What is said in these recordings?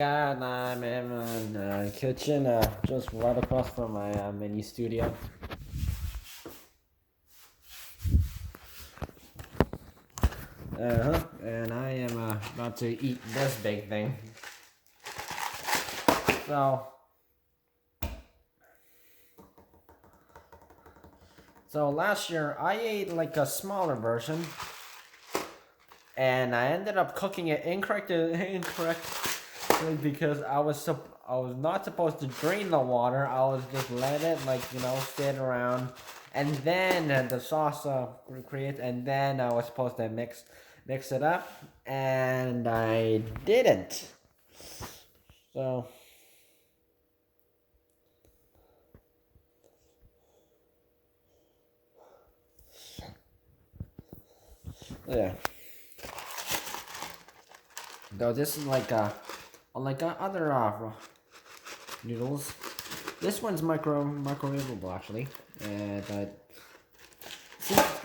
Yeah, and I'm in the kitchen, just right across from my mini studio. And I am about to eat this big thing. So, so last year I ate like a smaller version, and I ended up cooking it incorrectly because I was not supposed to drain the water. I was just let it sit around, and then the sauce creates, and then I was supposed to mix it up, and I didn't. So yeah. Though this is like other noodles. This one's microwavable actually, but since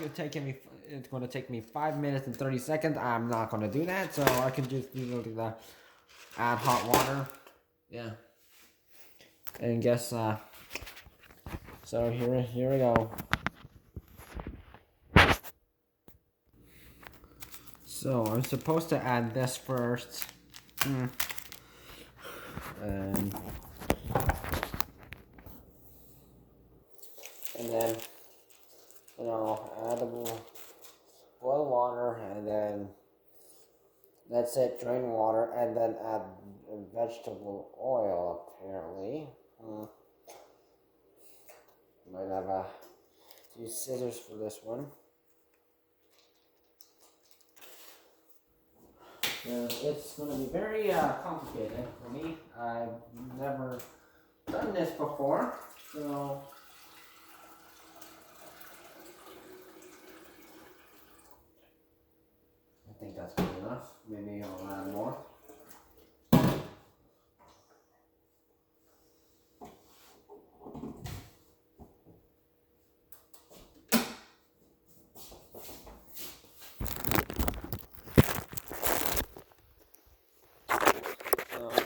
it's gonna take me 5 minutes and 30 seconds. I'm not gonna do that, so I can just add hot water. Yeah, and guess so here we go. So I'm supposed to add this first, and then add a boil water, and then that's it. Drain water, and then add vegetable oil. Apparently, might have to use scissors for this one. It's going to be very complicated for me. I've never done this before, so I think that's good enough. Maybe I'll add more.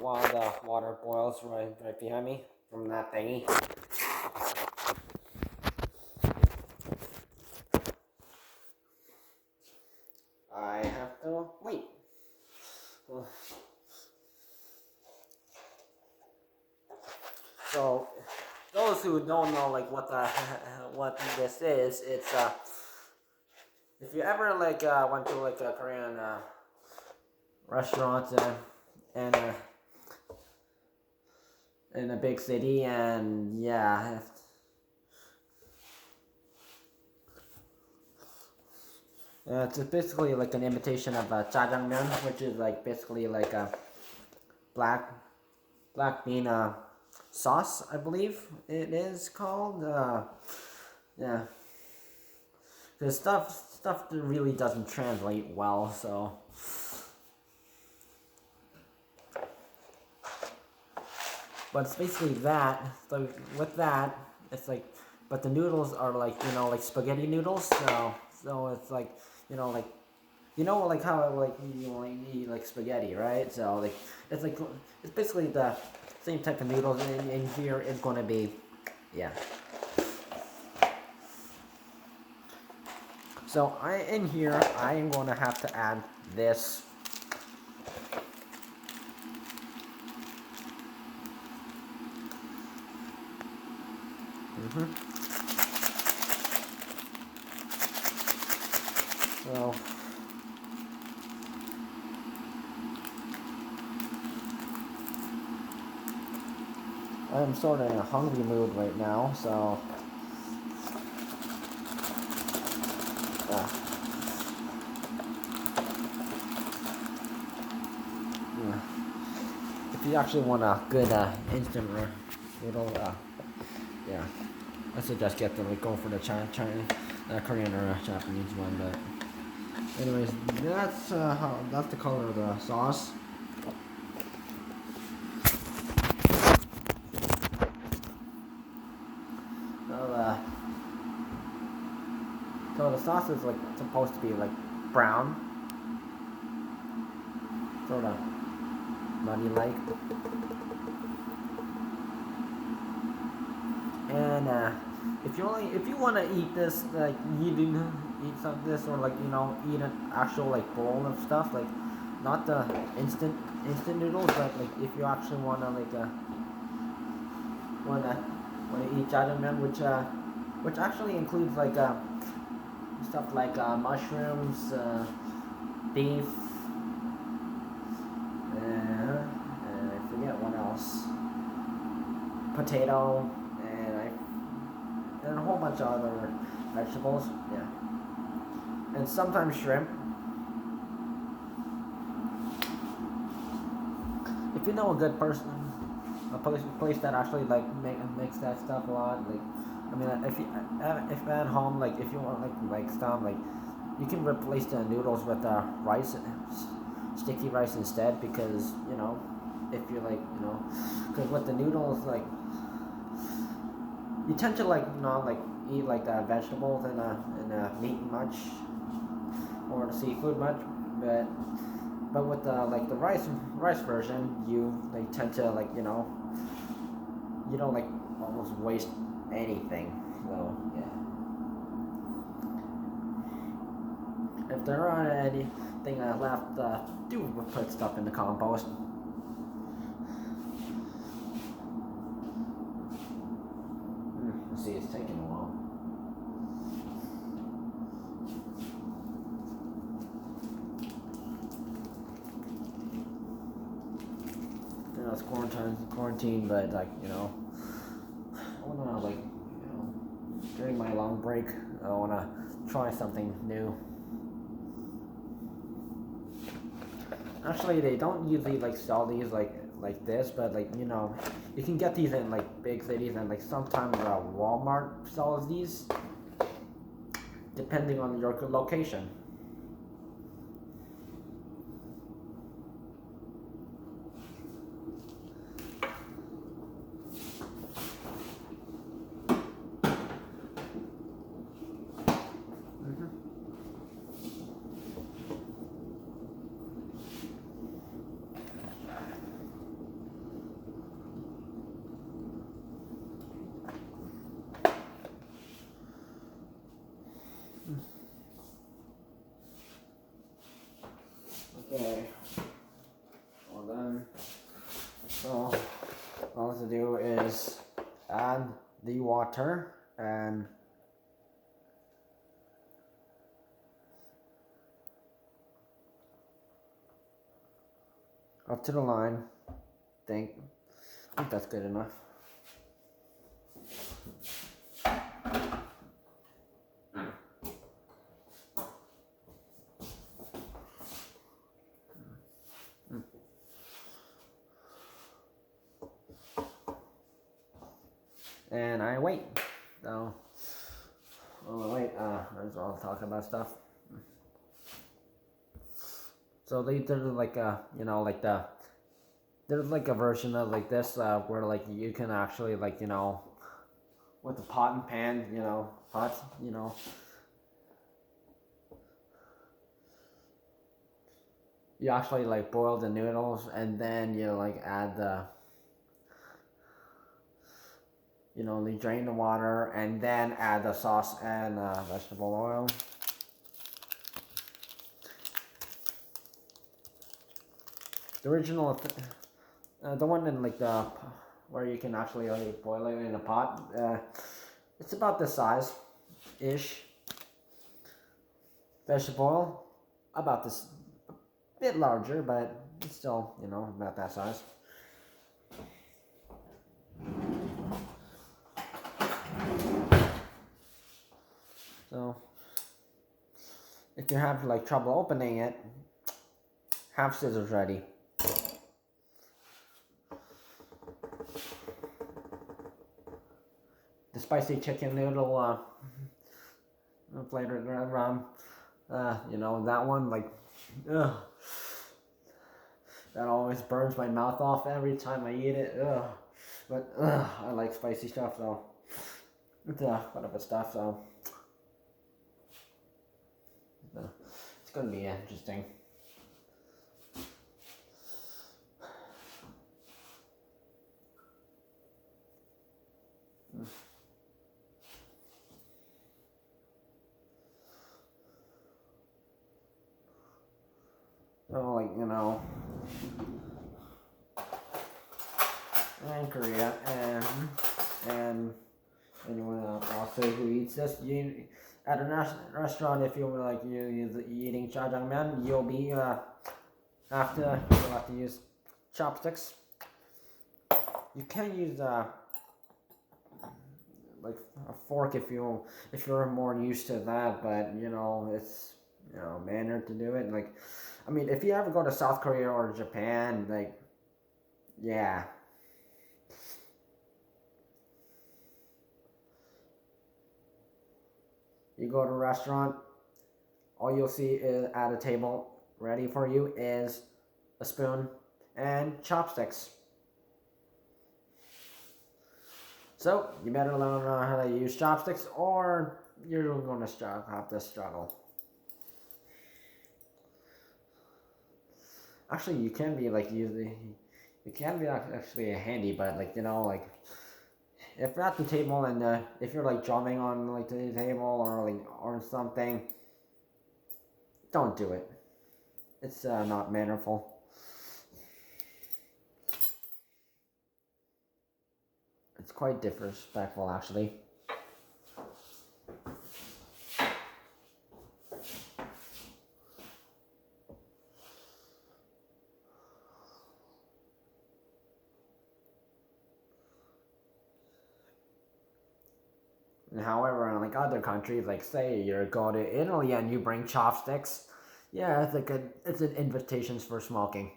While the water boils right behind me from that thingy. I have to wait. So, those who don't know what this is, it's if you ever went to a Korean restaurant and in a big city, and yeah. It's basically like an imitation of jjangmyun, which is like basically like a black bean sauce, I believe it is called. Yeah, the stuff really doesn't translate well, so. But it's basically that. So with that, it's like, but the noodles are like like spaghetti noodles. So it's like like like how you eat like spaghetti, right? So like it's basically the same type of noodles. And here it's gonna be, yeah. So in here I am gonna have to add this. So I'm sort of in a hungry mood right now, so yeah. If you actually want a good instant noodle, yeah, I suggest go for the Korean or Japanese one. But anyways, that's the color of the sauce. So the sauce is like supposed to be like brown, sort of nutty like. And if you want to eat this, like eat some of this, or like eat an actual like bowl of stuff, like not the instant noodles, but like if you actually want to like want to eat jjangmyun, which actually includes like stuff like mushrooms, beef, and I forget what else, potato, and a whole bunch of other vegetables, yeah, and sometimes shrimp. If you know a good person, a place that actually like makes that stuff a lot, like I mean, if at home, like if you want like stuff, like you can replace the noodles with rice, sticky rice instead, because if you like because with the noodles, like you tend to like like eat like vegetables and meat much, or seafood much, but with the like the rice version, you like tend to like you don't like almost waste anything. So yeah, if there aren't anything left, do put stuff in the compost. Let's see, it's taking a while. It's quarantine, but like I wanna like during my long break, I wanna try something new. Actually, they don't usually like sell these like this, but like you can get these in like big cities, and like sometimes Walmart sells these, depending on your location. Okay, well then, so all to do is add the water and up to the line. I think that's good enough. And I wait. So, I'll talk about stuff. So there's like there's like a version of like this where like you can actually like with the pot and pan pots you actually like boil the noodles, and then you like add the you drain the water, and then add the sauce and vegetable oil. The original, the one in like the where you can actually like boil it in a pot. It's about this size, ish. Vegetable oil, about this, a bit larger, but it's still about that size. So if you have like trouble opening it, have scissors ready. The spicy chicken noodle flavored rum, that one, like, ugh, that always burns my mouth off every time I eat it. Ugh. But I like spicy stuff, so it's whatever stuff. So it's gonna be interesting. you know, and Korea, and anyone also who eats this, at a restaurant, if you're like you eating jjangmyun, you'll have to use chopsticks. You can use like a fork if you're more used to that, but you know it's manner to do it. Like, I mean, if you ever go to South Korea or Japan, like, yeah. You go to a restaurant, all you'll see is at a table ready for you is a spoon and chopsticks. So you better learn how to use chopsticks, or you're going to have to struggle. Actually, you can be like you can be actually handy, but like like if you're at the table and if you're like drumming on like the table or something, don't do it. It's not mannerful. It's quite disrespectful, actually. And however, in like other countries, like say you go to Italy and you bring chopsticks, yeah, it's an invitation for smoking.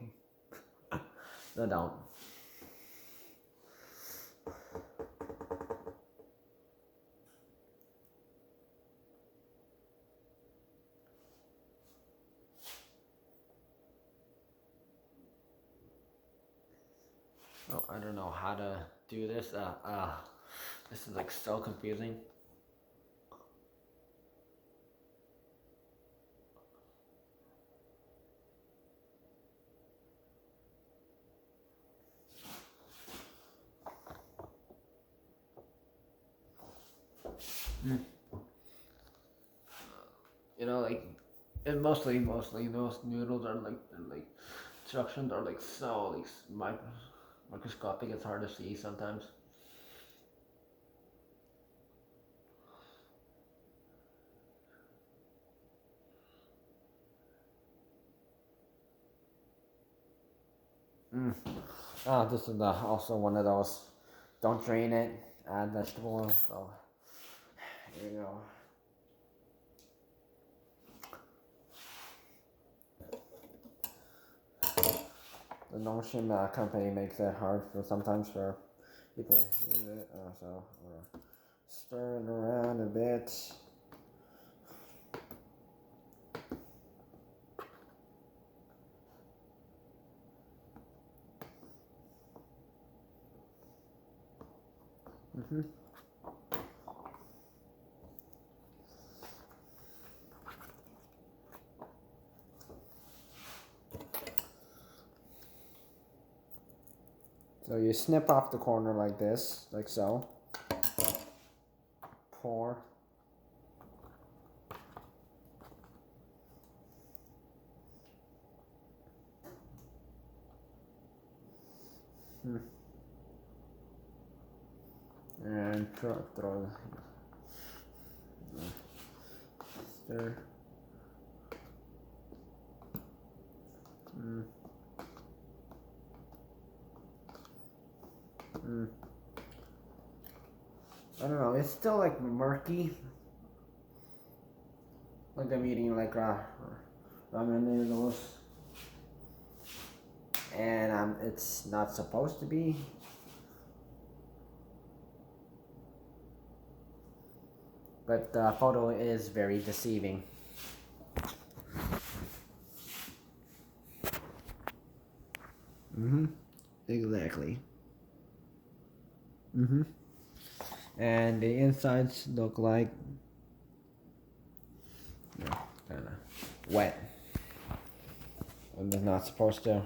So don't. Oh, I don't know how to do this. This is like so confusing. You know, like, and mostly those noodles are like instructions are like so like microscopic. It's hard to see sometimes. This is also one of those. Don't drain it. Add vegetable oil. So here you go. The Nongshim company makes it hard sometimes for people to use it. So stir it around a bit. So you snip off the corner like this, like so. Pour. And throw. Stir. I don't know, it's still like murky. Like I'm eating like ramen noodles. And it's not supposed to be. But the photo is very deceiving. Exactly. And the insides look like kind of wet. And they're not supposed to.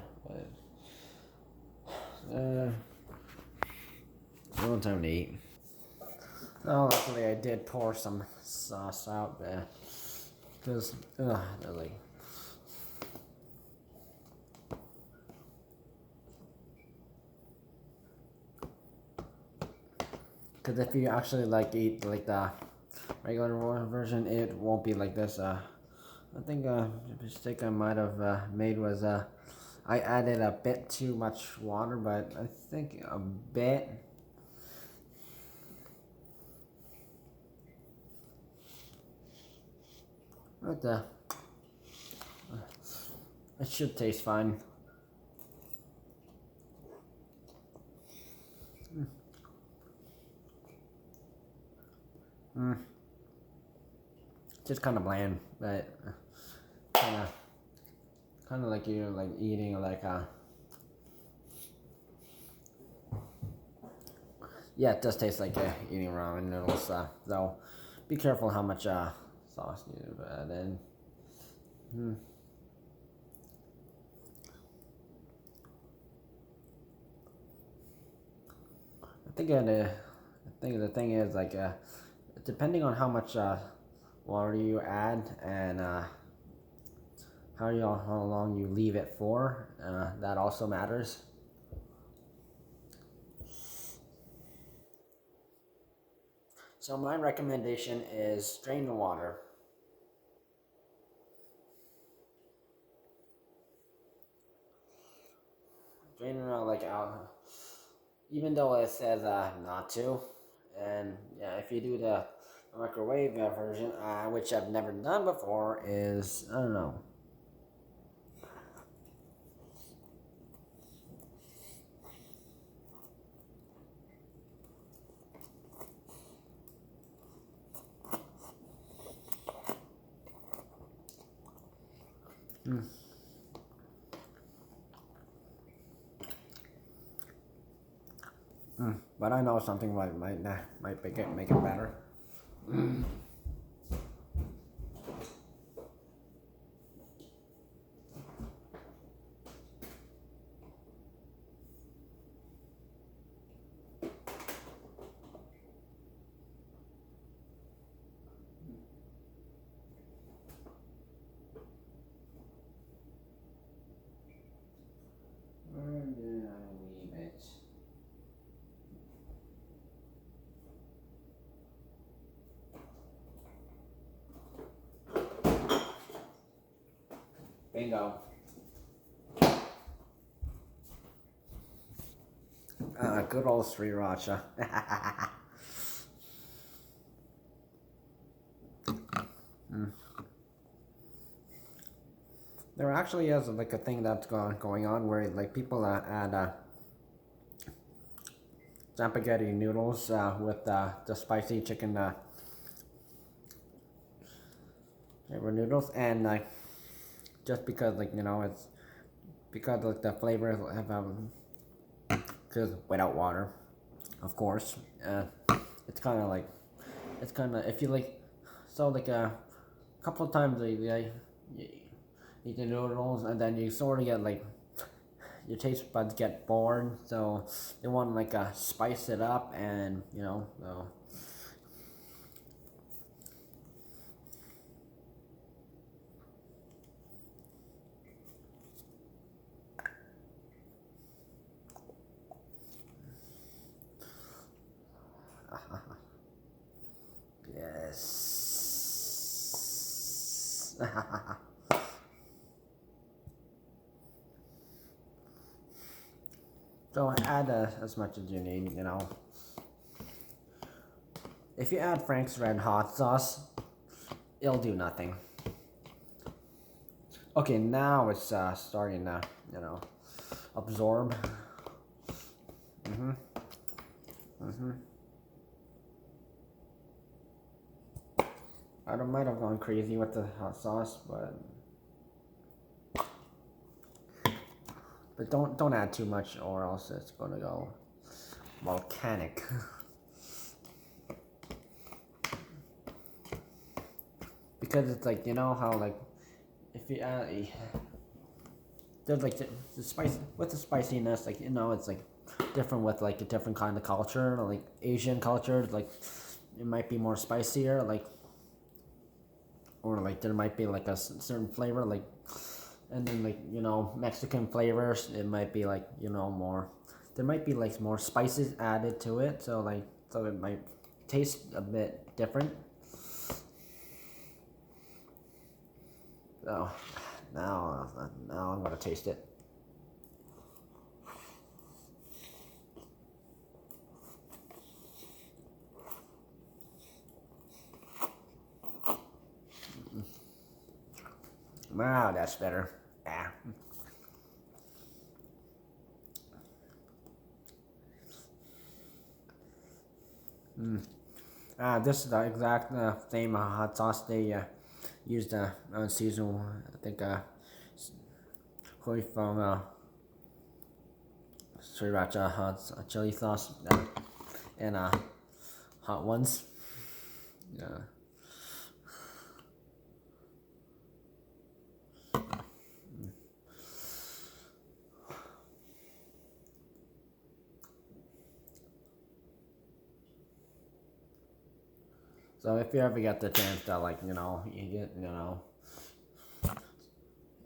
One time to eat. Oh, luckily I did pour some sauce out there. Because, they're like. Because if you actually like eat like the regular version, it won't be like this. I think the mistake I might have made was I added a bit too much water, but I think a bit. But it should taste fine. Just kind of bland, but kind of like you're like eating like a. Yeah, it does taste like eating ramen noodles. So be careful how much sauce you add in. I think the thing is like depending on how much water you add and how long you leave it for, that also matters. So my recommendation is drain the water. Drain it out like out, even though it says not to. And yeah, if you do the microwave version, which I've never done before, is I don't know. But I know something might make it better. Where did I leave it? Bingo. Good old Sriracha. There actually is like a thing that's going on where like people add Chapagetti noodles with the spicy chicken flavor noodles, and like just because like it's because like the flavors have because without water, of course. It's kind of like if you like so like a couple of times you eat the noodles and then you sort of get like your taste buds get bored, so they want to like spice it up, and so. Yes. So add as much as you need, If you add Frank's Red Hot Sauce, it'll do nothing. Okay, now it's starting to, absorb. I might have gone crazy with the hot sauce, but don't add too much, or else it's gonna go volcanic. Because it's like how like if you add there's like the spice with the spiciness, like it's like different with like a different kind of culture, like Asian culture, like it might be more spicier, like or like there might be like a certain flavor, like, and then like Mexican flavors, it might be like more, there might be like more spices added to it, so like so it might taste a bit different. So now I'm gonna taste it. Wow, that's better. Yeah. This is the exact same hot sauce they used on season. I think from Sriracha hot chili sauce and hot ones. Yeah. So if you ever get the chance to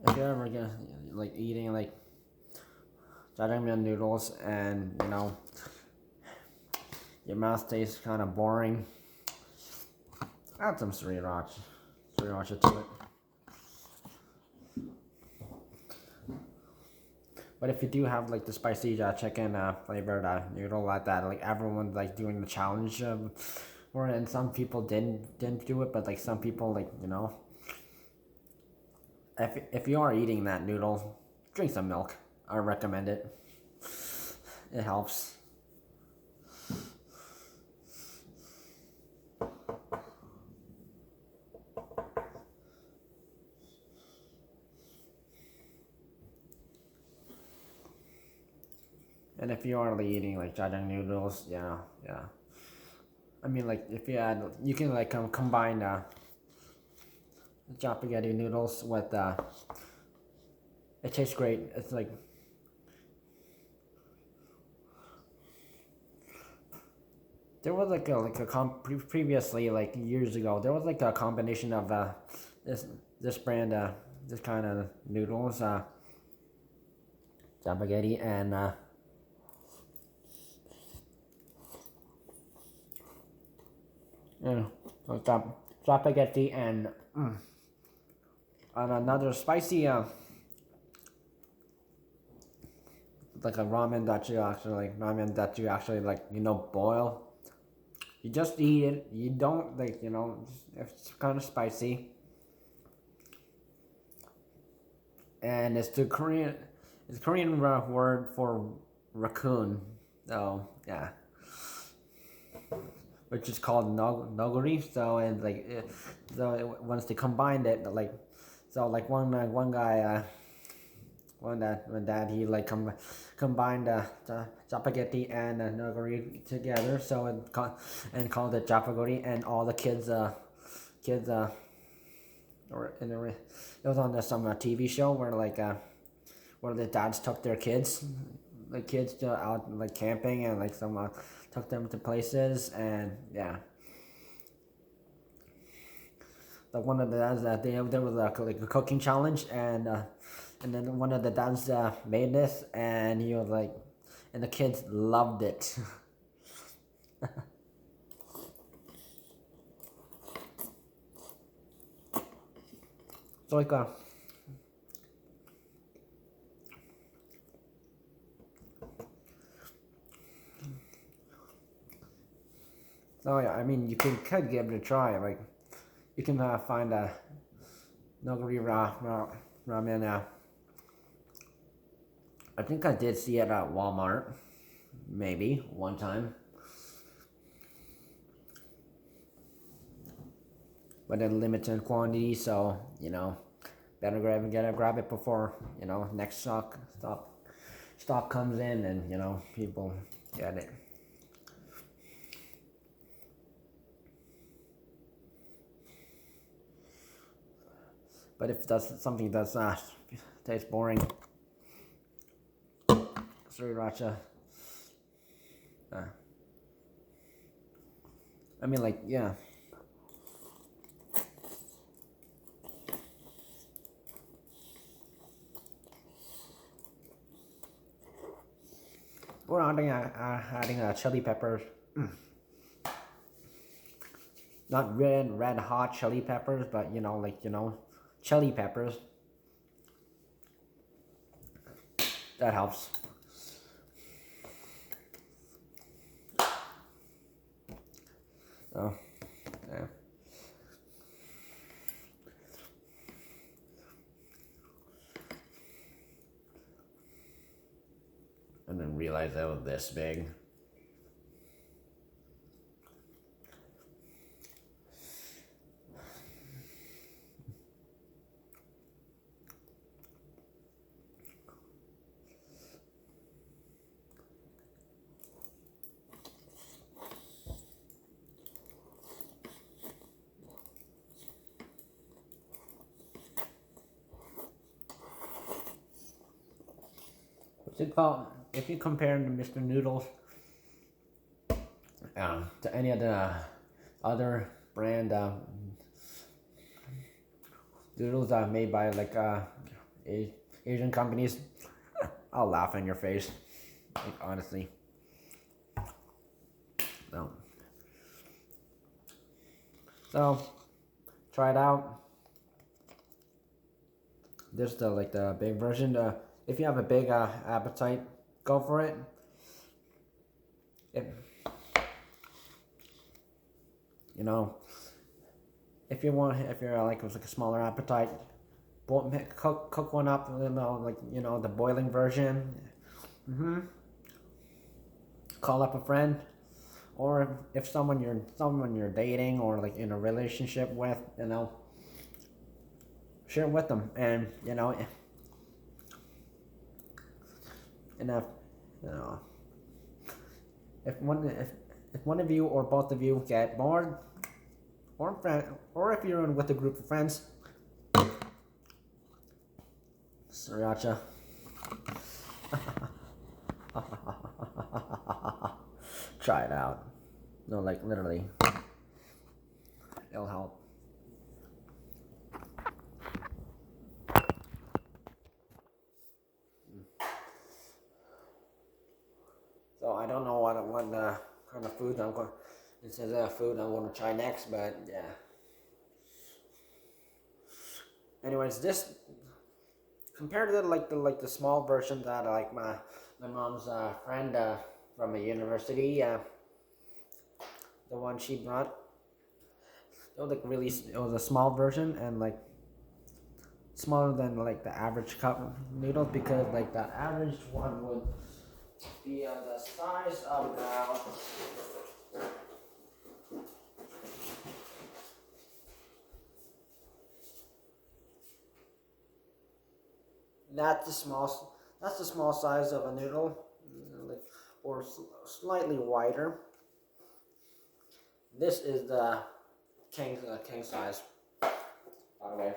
if you ever get like eating like jjangmyun noodles and your mouth tastes kind of boring, add some sriracha to it. But if you do have like the spicy chicken flavored noodle like that, like everyone's like doing the challenge for it, and some people didn't do it, but like some people if you are eating that noodle, drink some milk. I recommend it. It helps. And if you are eating like jjajang noodles, yeah. I mean, like if you add, you can like combine Chapagetti noodles with it tastes great. It's like there was previously, like years ago, there was like a combination of this brand this kind of noodles Chapagetti and Chapagetti and another spicy like a ramen that you actually boil. You just eat it. You don't it's kind of spicy, and it's Korean word for raccoon. So yeah, which is called Noguri. So and once they combined it, one guy. When dad he combined Chapagetti and Noguri together, so and called it Chapagetti, and all the kids it was on some TV show where where the dads took their kids out like camping and took them to places, and yeah. Like one of the dads there was like a cooking challenge, and then one of the dads made this, and he was like, and the kids loved it. So yeah, I mean you could give it a try. Like you can find a Noguri ramen. I think I did see it at Walmart, maybe one time, but in limited quantity. So better grab it before next stock comes in, and people get it. But if that's something that's tastes boring, Sriracha. I mean, like, yeah. We're adding chili peppers. not red hot chili peppers, but you know, like, you know, chili peppers. That helps. Oh, yeah. I didn't realize that was this big. If you compare to Mr. Noodles, to any of the other brand noodles made by like Asian companies, I'll laugh in your face. Like, honestly, no. So try it out. This is the big version. If you have a big appetite, go for it. If you know, if you're like with like a smaller appetite, cook one up. You know, like, you know, the boiling version. Call up a friend, or if someone you're dating or like in a relationship with, you know, share it with them, and you know, and you know, if one of you or both of you get bored, or if you're in with a group of friends, Sriracha. Try it out. No, like literally, it'll help. So I don't know what kind of food I'm going. This is food I'm going to try next, but yeah. Anyways, this compared to the small version that like my mom's friend from a university, the one she brought, it was like really, it was a small version and like smaller than like the average cup noodles, because like the average one would be the size of about that's the small size of a noodle, like, or slightly wider. This is the king size, by the way.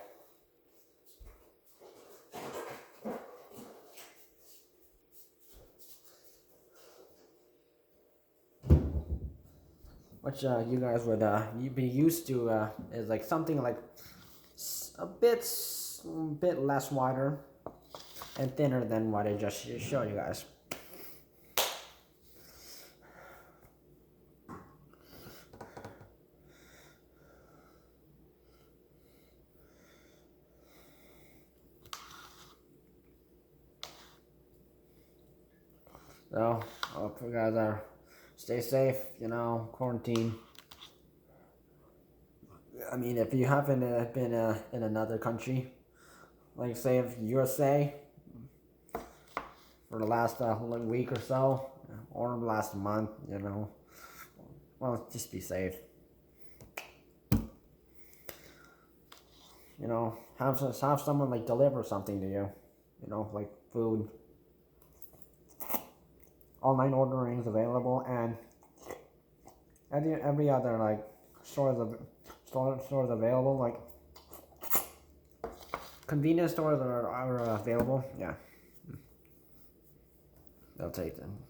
Which you guys would you'd be used to is like something like a bit less wider and thinner than what I just showed you guys. So I hope you guys are stay safe, you know, quarantine. I mean, if you haven't been in another country, like say if USA, for the last week or so, or last month, you know, well, just be safe. You know, have someone like deliver something to you, you know, like food. Online ordering is available, and every other like stores available, like convenience stores are available. Yeah, they'll take them.